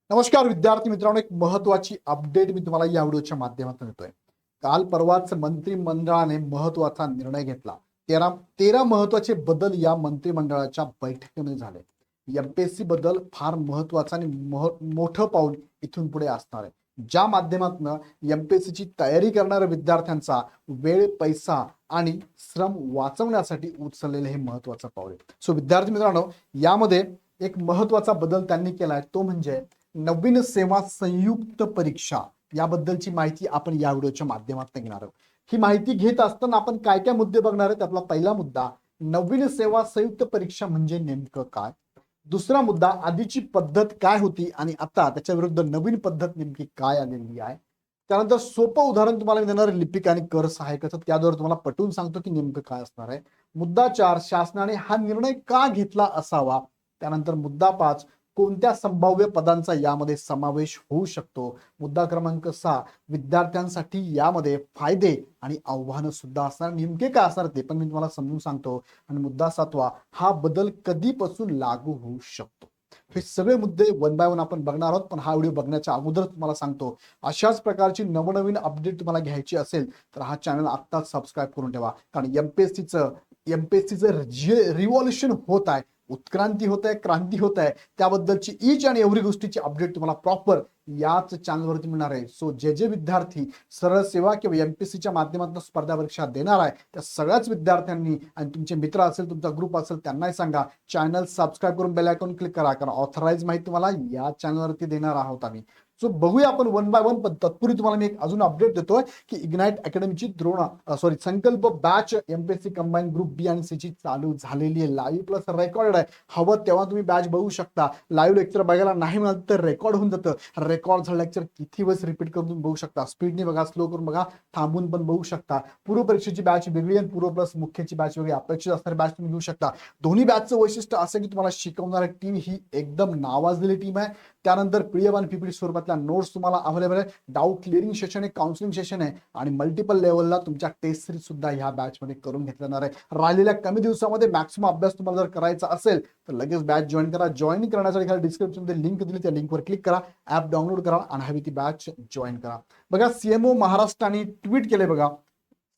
नमस्कार विद्यार्थी मित्रांनो, एक महत्वाची अपडेट मी तुम्हाला या व्हिडिओच्या माध्यमातून देतोय. काल परवाच मंत्रिमंडळाने महत्वाचा निर्णय घेतला. तेरा तेरा महत्वाचे बदल या मंत्रिमंडळाच्या बैठकीमध्ये झाले. एमपीएससी बद्दल फार महत्वाचं आणि मोठं पाऊल इथून पुढे असणार आहे, ज्या माध्यमातून एमपीएससीची तयारी करणाऱ्या विद्यार्थ्यांचा वेळ, पैसा आणि श्रम वाचवण्यासाठी उचललेलं हे महत्वाचं पाऊल आहे. सो विद्यार्थी मित्रांनो, यामध्ये एक महत्वाचा बदल त्यांनी केलाय, तो म्हणजे नवीन सेवा संयुक्त परीक्षा याबद्दलची माहिती आपण या व्हिडिओच्या माध्यमातून घेणार आहोत. ही माहिती घेत असताना आपण काय काय मुद्दे बघणार आहेत. आपला पहिला मुद्दा, नवीन सेवा संयुक्त परीक्षा म्हणजे नेमकं काय. दुसरा मुद्दा, आधीची पद्धत काय होती आणि आता त्याच्या विरुद्ध नवीन पद्धत नेमकी काय आलेली आहे. त्यानंतर सोपं उदाहरण तुम्हाला मी देणार, लिपिक आणि कर सहायकाचं, त्याद्वारे तुम्हाला पटवून सांगतो की नेमकं काय असणार आहे. मुद्दा 4, शासनाने हा निर्णय का घेतला असावा. त्यानंतर मुद्दा 5, कोणत्या संभाव्य पदांचा यामध्ये समावेश होऊ शकतो. मुद्दा क्रमांक 6, विद्यार्थ्यांसाठी यामध्ये फायदे आणि आव्हानं सुद्धा असणार, नेमके काय असणार ते पण मी तुम्हाला समजून सांगतो. आणि मुद्दा 7वा, हा बदल कधीपासून लागू होऊ शकतो. हे सगळे मुद्दे वन बाय वन आपण बघणार आहोत. पण हा व्हिडिओ बघण्याच्या अगोदर तुम्हाला सांगतो, अशाच प्रकारची नवनवीन अपडेट तुम्हाला घ्यायची असेल तर हा चॅनल आत्ताच सबस्क्राईब करून ठेवा. कारण एमपीएससीचं जे रिव्हॉल्युशन होत आहे, उत्क्रांती होत आहे, क्रांती होत आहे, त्याबद्दलची ईच आणि एव्हरी गोष्टीची अपडेट तुम्हाला प्रॉपर याच चॅनलवरती मिळणार आहे. सो जे विद्यार्थी सरळ सेवा किंवा एमपीएससीच्या माध्यमातून स्पर्धा परीक्षा देणार आहे, त्या सगळ्याच विद्यार्थ्यांनी आणि तुमचे मित्र असेल, तुमचा ग्रुप असेल, त्यांनाही सांगा चॅनल सबस्क्राईब करून बेल आयकॉन क्लिक करा. कारण ऑथराइज माहिती तुम्हाला या चॅनलवरती देणार आहोत आम्ही. सो बघूया आपण वन बाय वन. पण तत्पूर्वी तुम्हाला मी एक अजून अपडेट देतोय की इग्नाइट अकॅडमीची संकल्प बॅच एमपीएससी कंबाईन ग्रुप बी आणि सी ची चालू झालेली आहे. लाईव्ह प्लस रेकॉर्ड आहे. हवं तेव्हा तुम्ही बॅच बघू शकता. लाईव्ह लेक्चर बघायला नाही मिळालं तर रेकॉर्ड होऊन जातं. रेकॉर्ड झालं लेक्चर किती वेळेस रिपीट करून तुम्ही बघू शकता. स्पीडने बघा, स्लो करून बघा, थांबून पण बघू शकता. पूर्व परीक्षेची बॅच वेगळी आणि पूर्व प्लस मुख्यची बॅच वेगळी. अपेक्षित असणारी बॅच तुम्ही घेऊ शकता. दोन्ही बॅचचं वैशिष्ट्य असं की तुम्हाला शिकवणारी टीम ही एकदम नावाजलेली टीम आहे. त्यानंतर पीडीएफ आणि पीपीटी स्वरूपातल्या नोट्स तुम्हाला अवेलेबल आहे. डाऊट क्लिअरिंग सेशन आहे, काउन्सिलिंग सेशन आहे आणि मल्टिपल लेवलला तुमच्या टेस्ट सिरीज सुद्धा ह्या बॅच मध्ये करून घेतला जाणार आहे. राहिलेल्या कमी दिवसामध्ये मॅक्सिमम अभ्यास तुम्हाला जर करायचा असेल तर लगेच बॅच जॉईन करा. जॉईन करण्यासाठी खाली डिस्क्रिप्शन मध्ये लिंक दिली, त्या लिंकवर क्लिक करा, ऍप डाउनलोड करा आणि हवी ती बॅच जॉईन करा. बघा, सीएमओ महाराष्ट्राने ट्विट केले. बघा,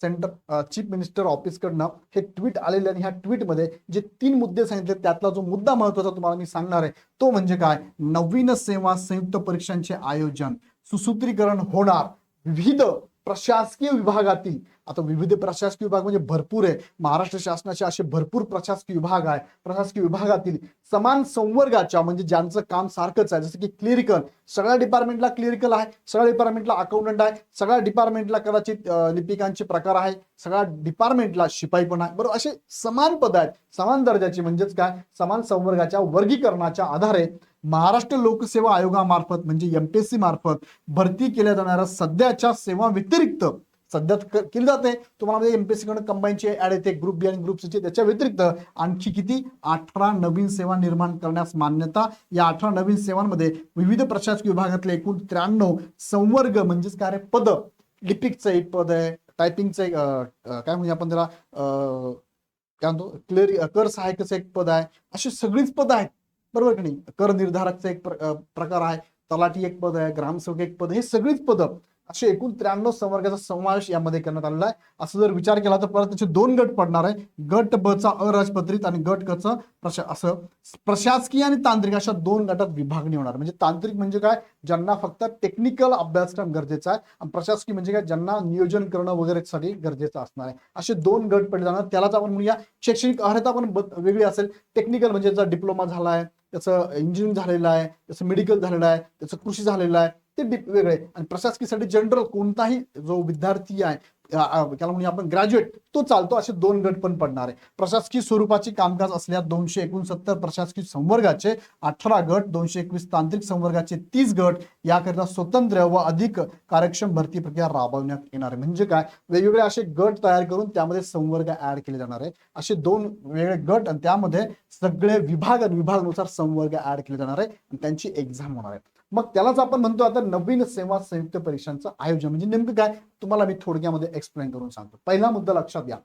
सेंटर चीफ मिनिस्टर ऑफिसकडनं हे ट्विट आलेले आणि ह्या ट्विटमध्ये जे 3 मुद्दे सांगितले, त्यातला जो मुद्दा महत्वाचा तुम्हाला मी सांगणार आहे तो म्हणजे काय, नवीन सेवा संयुक्त परीक्षांचे आयोजन, सुसूत्रीकरण होणार विविध प्रशासकीय विभागातील. आता विविध प्रशासकीय विभाग म्हणजे भरपूर आहे. महाराष्ट्र शासनाचे असे भरपूर प्रशासकीय विभाग आहे. प्रशासकीय विभागातील समान संवर्गाच्या, म्हणजे ज्यांचं काम सारखंच आहे, जसं की क्लिरिकल, सगळ्या डिपार्टमेंटला क्लिरिकल आहे, सगळ्या डिपार्टमेंटला अकाउंटंट आहे, सगळ्या डिपार्टमेंटला कदाचित लिपिकांचे प्रकार आहे, सगळ्या डिपार्टमेंटला शिपाई पण आहे. बरोबर, असे समान पद आहेत, समान दर्जाची, म्हणजेच काय, समान संवर्गाच्या वर्गीकरणाच्या आधारे महाराष्ट्र लोकसेवा आयोगामार्फत म्हणजे एमपीएससी मार्फत भरती केल्या जाणाऱ्या सध्याच्या सेवा व्यतिरिक्त, सध्या केली जाते तुम्हाला एमपीएससी कडे कंबाईनची ऍड येते ग्रुप बी आणि ग्रुप सी ची, त्याच्या व्यतिरिक्त आणखी किती 18 नवीन सेवा निर्माण करण्यास मान्यता. या 18 नवीन सेवांमध्ये विविध प्रशासकीय विभागातले एकूण 93 संवर्ग म्हणजेच काय पद, लिपिकचं एक पद आहे, टायपिंगचं एक काय म्हणजे आपण त्याला काय म्हणतो, कर सहायकाचं एक पद आहे. अशी सगळीच पद आहेत, बरोबर की नाही. कर निर्धारकचा एक प्रकार आहे, तलाठी एक पद आहे, ग्रामसेवक एक पद, हे सगळीच पद, असे एकूण 93 संवर्गाचा समावेश यामध्ये करण्यात आलेला आहे. असं जर विचार केला तर परत त्याचे 2 गट पडणार आहे. गट ब चा अराजपत्रित आणि गट क चा असं प्रशासकीय आणि तांत्रिक अशा 2 गटात विभागणी होणार. म्हणजे तांत्रिक म्हणजे काय, ज्यांना फक्त टेक्निकल अभ्यासक्रम गरजेचा आहे, आणि प्रशासकीय म्हणजे काय, ज्यांना नियोजन करणं वगैरे साठी गरजेचं असणार आहे. असे 2 गट पडले जाणार. त्यालाच आपण म्हणूया शैक्षणिक अर्हता पण वेगळी असेल. टेक्निकल म्हणजे ज्याचा डिप्लोमा झाला आहे, त्याचं इंजिनिअरिंग झालेलं आहे, त्याचं मेडिकल झालेलं आहे, त्याचं कृषी झालेलं आहे, ते वेगळे. आणि प्रशासकीसाठी जनरल कोणताही जो विद्यार्थी आहे, त्याला म्हणजे आपण ग्रॅज्युएट, तो चालतो. असे 2 गट पण पडणार आहे. प्रशासकीय स्वरूपाचे कामकाज असल्या 269 प्रशासकीय संवर्गाचे 18 गट, 221 तांत्रिक संवर्गाचे 30 गट, याकरिता स्वतंत्र व अधिक कार्यक्षम भरती प्रक्रिया राबवण्यात येणार आहे. म्हणजे काय, वेगवेगळे असे गट तयार करून त्यामध्ये संवर्ग ऍड केले जाणार आहे. असे 2 वेगळे गट आणि त्यामध्ये सगळे विभाग आणि विभागानुसार संवर्ग ऍड केले जाणार आहे आणि त्यांची एक्झाम होणार आहे. मग त्यालाच आपण म्हणतो आता नवीन सेवा संयुक्त परीक्षांचं आयोजन म्हणजे नेमकं काय, तुम्हाला मी थोडक्यामध्ये एक्सप्लेन करून सांगतो. पहिला मुद्दा लक्षात घ्या,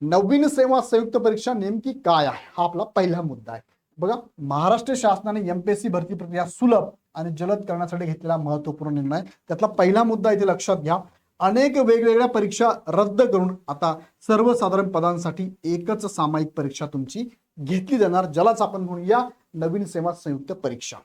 नवीन सेवा संयुक्त परीक्षा नेमकी काय आहे, हा आपला पहिला मुद्दा आहे. बघा, महाराष्ट्र शासनाने एमपीएससी भरती प्रक्रिया सुलभ आणि जलद करण्यासाठी घेतलेला महत्वपूर्ण निर्णय. त्यातला पहिला मुद्दा इथे लक्षात घ्या. अनेक वेगवेगळ्या परीक्षा रद्द करून आता सर्वसाधारण पदांसाठी एकच सामायिक परीक्षा तुमची घेतली जाणार, ज्यालाच आपण म्हणूया नवीन सेवा संयुक्त परीक्षा.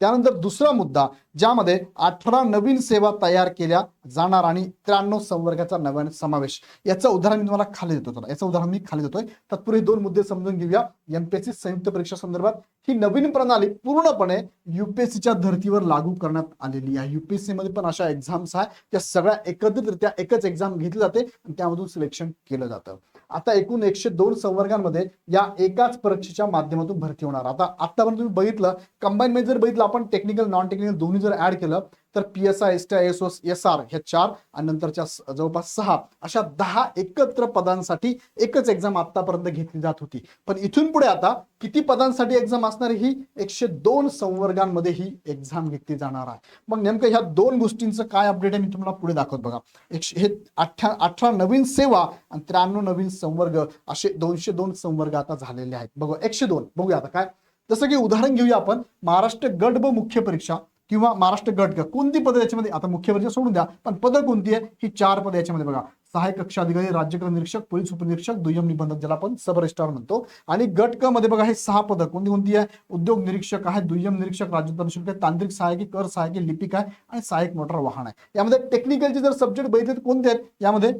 त्यानंतर दुसरा मुद्दा, ज्यामध्ये 18 नवीन सेवा तयार केल्या जाणार आणि 93 संवर्गाचा नव्याने समावेश. याचं उदाहरण मी तुम्हाला खाली देतो. याचं उदाहरण मी खाली देतोय. तत्पूर्वी दोन मुद्दे समजून घेऊया. एमपीएससी संयुक्त परीक्षा संदर्भात ही नवीन प्रणाली पूर्णपणे युपीएससीच्या धर्तीवर लागू करण्यात आलेली आहे. युपीएससी मध्ये पण अशा एक्झाम्स आहे त्या सगळ्या एकत्रितरित्या एकच एक्झाम घेतली जाते आणि त्यामधून सिलेक्शन केलं जातं. आता एकूण 102 संवर्गांमध्ये या एकाच परीक्षेच्या माध्यमातून भरती होणार. आता आतापर्यंत तुम्ही बघितलं, कंबाईन मध्ये जर बघितलं आपण, टेक्निकल नॉन टेक्निकल दोन्ही जर ऍड केलं तर पीएसआय, एसटीआय, एसआर ह्या 4 आणि नंतरच्या जवळपास 6 अशा 10 एकत्र पदांसाठी एकच एक्झाम आतापर्यंत घेतली जात होती. पण इथून पुढे आता किती पदांसाठी एक्झाम असणार? ही 102 संवर्गांमध्ये ही एक्झाम घेतली जाणार आहे. मग नेमकं ह्या दोन गोष्टींचं काय अपडेट आहे मी तुम्हाला पुढे दाखवत. बघा, हे 18 नवीन सेवा आणि 93 नवीन संवर्ग असे 202 संवर्ग आता झालेले आहेत. बघा 102 बघूया आता काय. जसं की उदाहरण घेऊया आपण, महाराष्ट्र गट ब मुख्य परीक्षा किंवा महाराष्ट्र गट ग, कोणती पदं याच्यामध्ये? आता मुख्य परीक्षा सोडून द्या, पण पदं कोणती आहे? ही 4 पदं याच्यामध्ये. बघा, सहाय्यक कक्ष अधिकारी, राज्यक्रम निरीक्षक, पोलीस उपनिरीक्षक, दुय्यम निबंधक ज्याला आपण सब रजिस्ट्रार म्हणतो. आणि गट क मध्ये बघा हे 6 पदं कोणती कोणती आहे? उद्योग निरीक्षक आहे, दुय्यम निरीक्षक, राज्योत्पादन शुल्क आहे, तांत्रिक सहाय्यक, कर सहाय्यक, लिपिक आहे आणि सहाय्यक मोटार वाहन आहे. यामध्ये टेक्निकलचे जर सब्जेक्ट बघितले तर कोणते आहेत? यामध्ये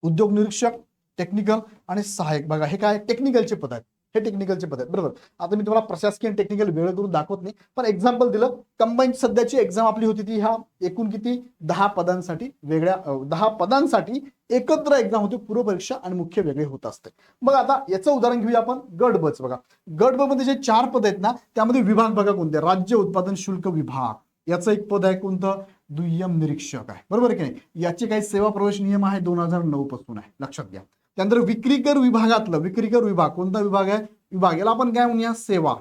उद्योग निरीक्षक, टेक्निकल आणि सहाय्यक. बघा हे काय टेक्निकलचे पद आहेत, हे टेक्निकलचे पद आहेत. बरोबर. आता मी तुम्हाला प्रशासकीय आणि टेक्निकल वेळ करून दाखवत नाही, पण एक्झाम्पल दिलं. कंबाईन सध्याची एक्झाम आपली होती ती ह्या एकूण किती 10 पदांसाठी वेगळ्या 10 पदांसाठी एकत्र एक्झाम होती. पूर्व परीक्षा आणि मुख्य वेगळे होत असते. मग आता याचं उदाहरण घेऊया आपण गट ब चं. बघा, गट ब मध्ये जे 4 पद आहेत ना, त्यामध्ये विभाग बघा कोणते? राज्य उत्पादन शुल्क विभाग. याचं एक पद आहे कोणतं? दुय्यम निरीक्षक आहे. बरोबर आहे की नाही? याचे काही सेवा प्रवेश नियम आहे 2009 पासून आहे, लक्षात घ्या. त्यानंतर विक्रीकर विभागातलं विक्रीकर विभाग कोणता विभाग आहे? विभाग, याला आपण काय म्हणूया? सेवा.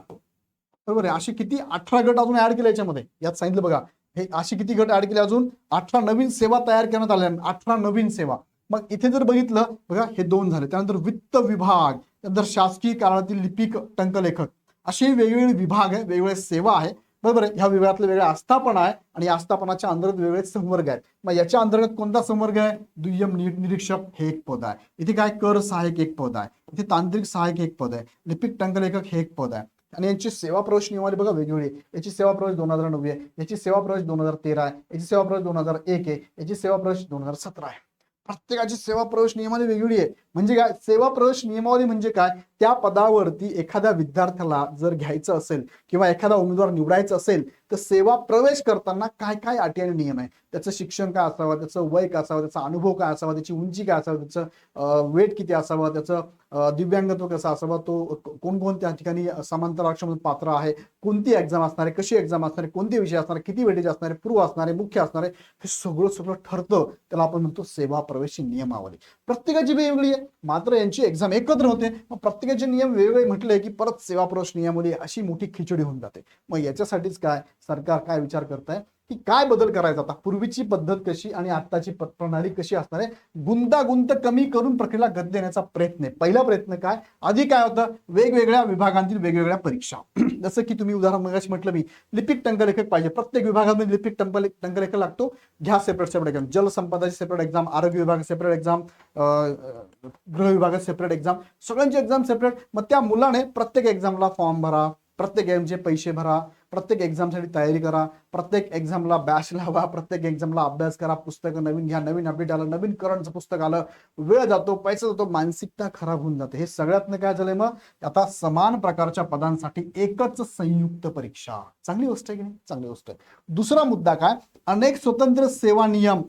बरोबर आहे. असे किती 18 गट अजून ऍड केले याच्यामध्ये. यात सांगितलं बघा, हे असे किती गट ऍड केले? अजून 18 नवीन सेवा तयार करण्यात आल्या. 18 नवीन सेवा. मग इथे जर बघितलं बघा, हे 2 झाले. त्यानंतर वित्त विभाग, त्यानंतर शासकीय कार्यालयातील लिपिक, टंकलेखक, असे वेगवेगळे विभाग आहे, वेगवेगळे सेवा आहे. बरोबर आहे. ह्या विभागातले वेगळ्या आस्थापना आहे आणि आस्थापनाच्या अंतर्गत वेगवेगळे संवर्ग आहेत. मग याच्या अंतर्गत कोणता संवर्ग आहे? दुय्यम निरीक्षक हे एक पद आहे. इथे काय? कर सहाय्यक एक पद आहे. इथे तांत्रिक सहाय्यक एक पद आहे. लिपिक टंकलेखक हे एक पद आहे. आणि यांची सेवा प्रवेश नियमावली बघा वेगवेगळी. याची सेवा प्रवेश 2009 आहे, याची सेवा प्रवेश 2013 आहे, याची सेवा प्रवेश 2001 आहे, याची सेवा प्रवेश 2017 आहे. प्रत्येकाची सेवा प्रवेश नियमावली वेगवेगळी आहे. म्हणजे काय? सेवा प्रवेश नियमावली म्हणजे काय? त्या पदावरती एखाद्या विद्यार्थ्याला जर घ्यायचं असेल किंवा एखादा उमेदवार निवडायचा असेल तर सेवा प्रवेश करताना काय काय अटी आणि नियम आहे? त्याचं शिक्षण काय असावं, त्याचं वय काय असावं, त्याचा अनुभव काय असावा, त्याची उंची काय असावं, त्याचं वेट किती असावं, त्याचं दिव्यांगत्व कसं असावं, तो कोणकोणत्या ठिकाणी समांतर आरक्षणामध्ये पात्र आहे, कोणती एक्झाम असणार आहे, कशी एक्झाम असणार आहे, कोणते विषय असणार आहे, किती वेटेज असणार आहे, पूर्व असणार आहे, मुख्य असणार आहे, हे सगळं ठरतं. त्याला आपण म्हणतो सेवा प्रवेश नियमावली. प्रत्येकाची वेगवेगळी आहे, मात्र यांची एक्झाम एकत्र होते. मग प्रत्येकाचे नियम वेगवेगळे म्हटले की परत सेवा प्रवेश नियमावली अशी मोठी खिचडी होऊन जाते. मग याच्यासाठीच काय सरकार काय विचार करत आहे की काय बदल करायचा? आता पूर्वीची पद्धत कशी आणि आत्ताची प्रणाली कशी असणार आहे? गुंतागुंत कमी करून प्रक्रियेला गती देण्याचा प्रयत्न आहे. पहिला प्रयत्न काय? आधी काय होतं? वेगवेगळ्या विभागांतील वेगवेगळ्या परीक्षा. जसं की तुम्ही उदाहरण मगाशी म्हटलं मी, लिपिक टंकलेखक पाहिजे, प्रत्येक विभागामध्ये लिपिक टंकलेखक लागतो, घ्या सेपरेट एक्झाम. जलसंपदाची सेपरेट एक्झाम, आरोग्य विभाग सेपरेट एक्झाम, गृह विभागात सेपरेट एक्झाम, सगळ्यांची एक्झाम सेपरेट. मग त्या मुलाने प्रत्येक एक्झामला फॉर्म भरा, प्रत्येक एक्झामचे पैसे भरा, प्रत्येक एक्झामसाठी तयारी करा, प्रत्येक एक्झामला बॅच लावा, प्रत्येक एक्झामला अभ्यास करा, पुस्तकं नवीन घ्या, नवीन अपडेट आलं, नवीन करंटचं पुस्तक आलं, वेळ जातो, पैसा जातो, मानसिकता खराब होऊन जाते. हे सगळ्यातनं काय झालंय? मग आता समान प्रकारच्या पदांसाठी एकच संयुक्त परीक्षा. चांगली गोष्ट आहे की नाही? चांगली गोष्ट आहे. दुसरा मुद्दा काय? अनेक स्वतंत्र सेवा नियम,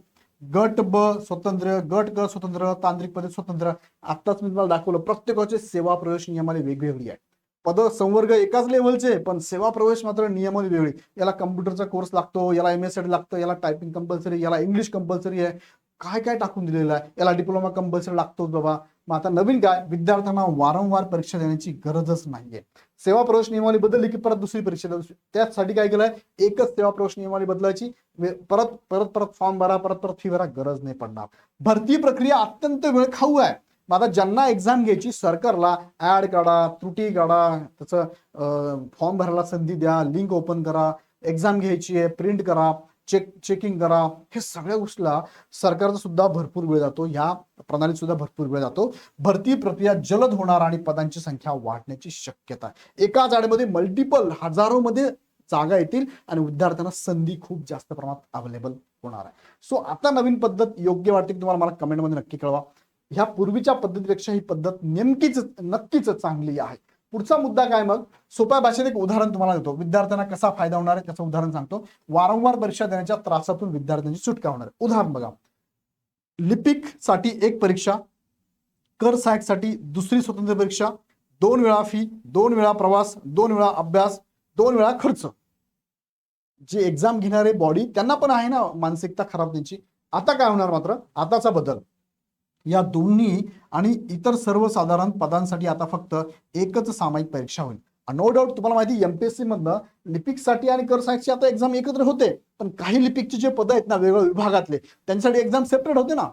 गट ब स्वतंत्र, गट क स्वतंत्र, तांत्रिक पदे स्वतंत्र. आत्ताच मी तुम्हाला दाखवलं प्रत्येकाचे सेवा प्रवेश नियमावली वेगवेगळी आहे. पद संवर्ग एकाच लेवलचे पण सेवा प्रवेश मात्र नियमावली वेगळी. याला कम्प्युटरचा कोर्स लागतो, याला एमएससी लागतं, याला टायपिंग कंपल्सरी, याला इंग्लिश कंपल्सरी आहे, काय काय टाकून दिलेलं आहे. याला डिप्लोमा कंपल्सरी लागतोच बाबा. मग आता नवीन काय? विद्यार्थ्यांना वारंवार परीक्षा देण्याची गरजच नाहीये. सेवा प्रवेश नियमावली बदलली की परत दुसरी परीक्षा द्या. त्यासाठी काय केलंय? एकच सेवा प्रवेश नियमावली बदलायची, परत फॉर्म भरा, परत फी भरा, गरज नाही पडणार. भरती प्रक्रिया अत्यंत वेळ खाऊ आहे. मग आता ज्यांना एक्झाम घ्यायची सरकारला ऍड काढा, त्रुटी काढा, त्याचं फॉर्म भरायला संधी द्या, लिंक ओपन करा, एक्झाम घ्यायची आहे प्रिंट करा, चेकिंग करा, हे सगळ्या गोष्टीला सरकारचा सुद्धा भरपूर वेळ जातो, ह्या प्रणालीत सुद्धा भरपूर वेळ जातो. भरती प्रक्रिया जलद होणार आणि पदांची संख्या वाढण्याची शक्यता आहे. एकाच ॲडमध्ये मल्टिपल हजारोमध्ये जागा येतील आणि विद्यार्थ्यांना संधी खूप जास्त प्रमाणात अवेलेबल होणार आहे. सो आता नवीन पद्धत योग्य वाटते की तुम्हाला, मला कमेंटमध्ये नक्की कळवा. ह्या पूर्वीच्या पद्धतीपेक्षा ही पद्धत नक्कीच चांगली आहे. पुढचा मुद्दा काय, मग सोप्या भाषेत एक उदाहरण तुम्हाला देतो, विद्यार्थ्यांना कसा फायदा होणार आहे त्याचं उदाहरण सांगतो. वारंवार परीक्षा देण्याच्या त्रासातून विद्यार्थ्यांची सुटका होणार आहे. उदाहरण बघा, लिपिक साठी एक परीक्षा, कर सहाय्यक साठी दुसरी स्वतंत्र परीक्षा, 2 वेळा फी, 2 वेळा प्रवास, 2 वेळा अभ्यास, 2 वेळा खर्च. जे एक्झाम घेणारे बॉडी त्यांना पण आहे ना मानसिकता खराब त्यांची. आता काय होणार, मात्र आताचा बदल, या दोन्ही आणि इतर सर्वसाधारण पदांसाठी आता फक्त एकच सामायिक परीक्षा होईल. नो डाऊट तुम्हाला माहिती, एमपीएससी मधनं लिपिकसाठी आणि कर सहाय्यकची आता एक्झाम एकत्र होते, पण काही लिपिकचे जे पद आहेत ना वेगवेगळ्या विभागातले, त्यांच्यासाठी एक्झाम सेपरेट होते ना.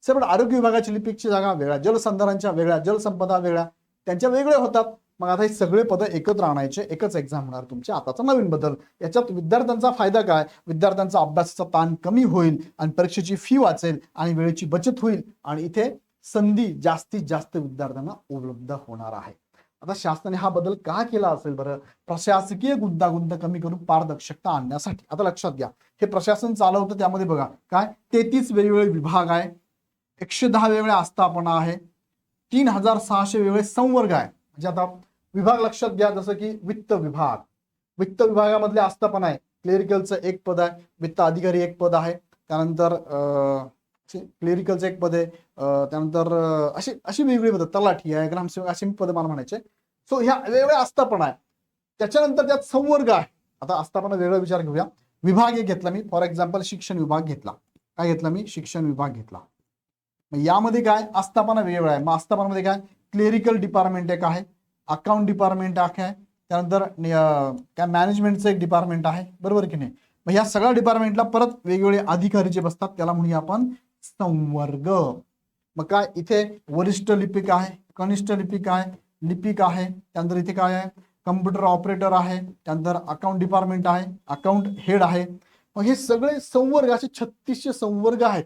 सेपरेट आरोग्य विभागाची लिपिकची जागा वेगळ्या, जलसंधारणच्या वेगळ्या, जलसंपदा वेगळ्या, त्यांच्या वेगळ्या होतात. मग आता हे सगळे पद एकत्र आणायचे, एकच एक्झाम होणार तुमचे. आताचा नवीन बदल, याच्यात विद्यार्थ्यांचा फायदा काय, विद्यार्थ्यांचा अभ्यासाचा ताण कमी होईल आणि परीक्षेची फी वाचेल आणि वेळेची बचत होईल आणि इथे संधी जास्तीत जास्त विद्यार्थ्यांना उपलब्ध होणार आहे. आता शासनाने हा बदल का केला असेल बरं, प्रशासकीय गुंतागुंत कमी करून पारदर्शकता आणण्यासाठी. आता लक्षात घ्या, हे प्रशासन चालवतं, त्यामध्ये बघा काय 33 वेगवेगळे विभाग आहे, 110 वेगवेगळ्या आस्थापना आहे, 3600 वेगवेगळे संवर्ग आहे. म्हणजे आता विभाग लक्षात घ्या, जसं की वित्त विभाग, वित्त विभागामधले आस्थापना आहे, क्लेरिकलचं एक पद आहे, वित्त अधिकारी एक पद आहे, त्यानंतर क्लेरिकलचं एक पद आहे, त्यानंतर अशी वेगवेगळी पद, तलाठी आहे, ग्रामसेवक, अशी पद मला म्हणायचे. सो ह्या वेगवेगळ्या आस्थापना आहे. त्याच्यानंतर त्यात संवर्ग आहे. आता आस्थापना वेगळा विचार घेऊया. विभाग एक घेतला मी, फॉर एक्झाम्पल शिक्षण विभाग घेतला. काय घेतला मी, शिक्षण विभाग घेतला. यामध्ये काय आस्थापना वेगवेगळ्या आहे. मग आस्थापनामध्ये काय, क्लेरिकल डिपार्टमेंट एक आहे, अकाउंट डिपार्टमेंट आहे, त्यानंतर काय मॅनेजमेंटचं एक डिपार्टमेंट आहे, बरोबर की नाही. मग ह्या सगळ्या डिपार्टमेंटला परत वेगवेगळे अधिकारी जे बसतात त्याला म्हणूया आपण संवर्ग. मग काय, इथे वरिष्ठ लिपिक आहे, कनिष्ठ लिपिक आहे, लिपिक आहे, त्यानंतर इथे काय आहे, कम्प्युटर ऑपरेटर आहे, त्यानंतर अकाउंट डिपार्टमेंट आहे, अकाउंट हेड आहे. मग हे सगळे संवर्ग, असे 3600 संवर्ग आहेत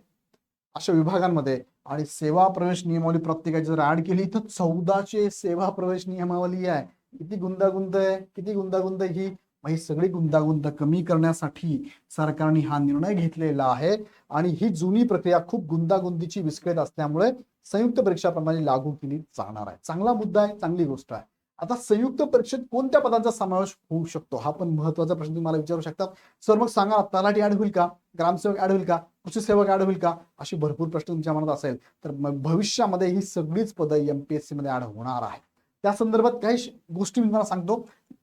अशा विभागांमध्ये. आणि सेवा प्रवेश नियमावली प्रत्येकाची जर ऍड केली तर 1400 सेवा प्रवेश नियमावली आहे. किती गुंतागुंत आहे, किती गुंतागुंत ही. ही सगळी गुंतागुंत कमी करण्यासाठी सरकारने हा निर्णय घेतलेला आहे. आणि ही जुनी प्रक्रिया खूप गुंतागुंतीची विस्कळीत असल्यामुळे संयुक्त परीक्षा प्रणाली लागू केली जाणार आहे. चांगला मुद्दा आहे, चांगली गोष्ट आहे. आता संयुक्त परीक्षेत कोणत्या पदांचा समावेश होऊ शकतो, हा पण महत्वाचा प्रश्न तुम्ही मला विचारू शकतात. सर मग सांगा, तलाठी ऍड होईल का, ग्रामसेवक ऍड होईल का, कृषी सेवक ऍड होईल का, अशी भरपूर प्रश्न तुमच्या मनात असेल तर मग भविष्यामध्ये ही सगळीच पदं एमपीएससी मध्ये ऍड होणार आहे. त्या संदर्भात काही गोष्टी मी तुम्हाला सांगतो,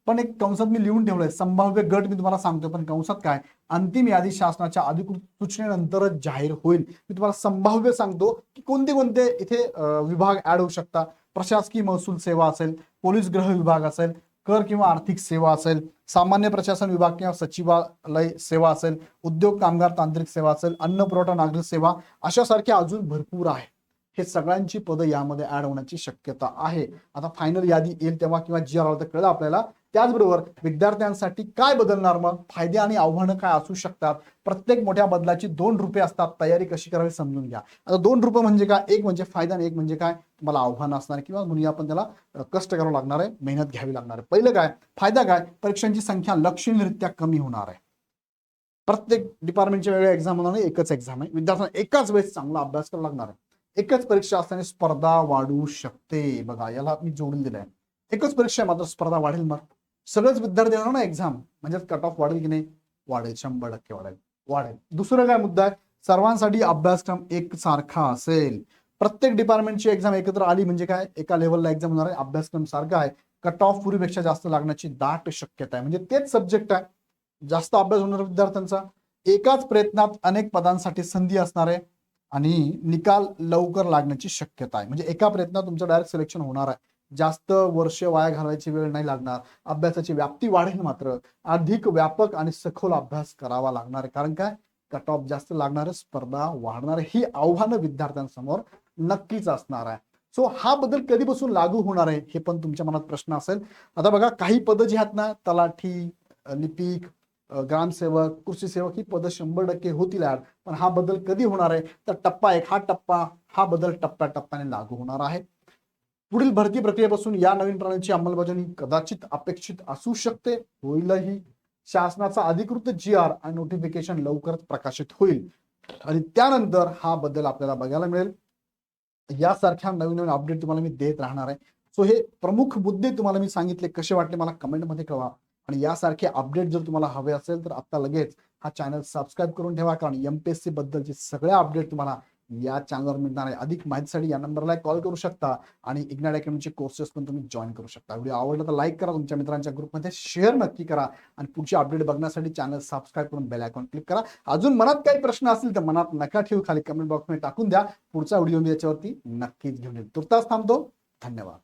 पण एक कंसात मी लिहून ठेवलंय, संभाव्य गट मी तुम्हाला सांगतो, पण कंसात काय, अंतिम यादी शासनाच्या अधिकृत सूचनेनंतरच जाहीर होईल. मी तुम्हाला संभाव्य सांगतो की कोणते कोणते इथे विभाग ऍड होऊ शकतात. प्रशासकीय महसूल सेवा असेल, पोलीस गृह विभाग असेल, कर किंवा आर्थिक सेवा असेल, सामान्य प्रशासन विभाग किंवा सचिवालय सेवा असेल, उद्योग कामगार तांत्रिक सेवा असेल, अन्न पुरवठा नागरिक सेवा, अशासारख्या अजून भरपूर आहे. हे सगळ्यांची पदं यामध्ये ऍड होण्याची शक्यता आहे. आता फायनल यादी येईल तेव्हा किंवा जी आर तर कळलं आपल्याला. त्याचबरोबर विद्यार्थ्यांसाठी काय बदलणार, मग फायदे आणि आव्हानं काय असू शकतात, प्रत्येक मोठ्या बदलाची 2 रूपे असतात, तयारी कशी करावी समजून घ्या. आता 2 रूपं म्हणजे काय, एक म्हणजे फायदा आणि एक म्हणजे काय तुम्हाला आव्हान असणार किंवा म्हणूया आपण त्याला कष्ट करावं लागणार आहे, मेहनत घ्यावी लागणार आहे. पहिलं काय फायदा, काय परीक्षांची संख्या लक्षणीयरित्या कमी होणार आहे. प्रत्येक डिपार्टमेंटच्या वेगळ्या एक्झाम होणार नाही, एकच एक्झाम आहे. विद्यार्थ्यांना एकाच वेळेस चांगला अभ्यास करावा लागणार आहे. एकच परीक्षा असल्याने स्पर्धा वाढू शकते. बघा याला मी जोडून दिलंय, एकच परीक्षा मात्र स्पर्धा वाढेल. मग सगळेच विद्यार्थी देणार ना एक्झाम, म्हणजे कट ऑफ वाढेल की नाही, वाढेल, 100% वाढेल. दुसरं काय मुद्दा आहे, सर्वांसाठी अभ्यासक्रम एकसारखा असेल. प्रत्येक डिपार्टमेंटची एक्झाम एकत्र आली म्हणजे काय, एका लेवलला एक्झाम होणार आहे, अभ्यासक्रम सारखा आहे, कट ऑफ पूर्वीपेक्षा जास्त लागण्याची दाट शक्यता आहे. म्हणजे तेच सब्जेक्ट आहे, जास्त अभ्यास होणार विद्यार्थ्यांचा, एकाच प्रयत्नात अनेक पदांसाठी संधी असणार आहे आणि निकाल लवकर लागण्याची शक्यता आहे. म्हणजे एका प्रयत्नात तुमचं डायरेक्ट सिलेक्शन होणार आहे, जास्त वर्ष वाया घालवायची वेळ नाही लागणार. अभ्यासाची व्याप्ती वाढेल, मात्र अधिक व्यापक आणि सखोल अभ्यास करावा लागणार आहे. कारण काय, कट ऑफ जास्त लागणार आहे, स्पर्धा वाढणार आहे. ही आव्हानं विद्यार्थ्यांसमोर नक्कीच असणार आहे. सो हा बदल कधीपासून लागू होणार आहे हे पण तुमच्या मनात प्रश्न असेल. आता बघा, काही पदं जी आहेत ना, तलाठी, लिपिक, ग्रामसेवक, कृषी सेवक, ही पदं 100% होतील ऍड. पण हा बदल कधी होणार आहे, तर टप्पा 1 हा बदल टप्प्याटप्प्याने लागू होणार आहे. पुढील भरती प्रक्रियेपासून या नवीन प्रणालीची अंमलबजावणी कदाचित अपेक्षित असू शकते, होईलही. शासनाचा अधिकृत GR आणि नोटिफिकेशन लवकरच प्रकाशित होईल आणि त्यानंतर हा बदल आपल्याला बघायला मिळेल. यासारख्या नवीन नवीन अपडेट तुम्हाला मी देत राहणार आहे. सो हे प्रमुख मुद्दे तुम्हाला मी सांगितले, कसे वाटले मला कमेंटमध्ये कळवा. आणि यासारखे अपडेट जर तुम्हाला हवे असेल तर आता लगेच हा चॅनल सबस्क्राईब करून ठेवा, कारण MPSC बद्दलचे सगळे अपडेट तुम्हाला या चॅनलवर मिळणार आहे. अधिक माहितीसाठी या नंबरला कॉल करू शकता आणि इग्नाइट अकॅडमीचे कोर्सेस पण तुम्ही जॉईन करू शकता. व्हिडिओ आवडला तर लाईक करा, तुमच्या मित्रांच्या ग्रुपमध्ये शेअर नक्की करा आणि पुढचे अपडेट बघण्यासाठी चॅनल सबस्क्राईब करून बेल आयकॉन क्लिक करा. अजून मनात काही प्रश्न असतील तर मनात नका ठेवू, खाली कमेंट बॉक्समध्ये टाकून द्या. पुढचा व्हिडिओ मी याच्यावरती नक्कीच घेऊन येईल. तुर्तास थांबतो. धन्यवाद.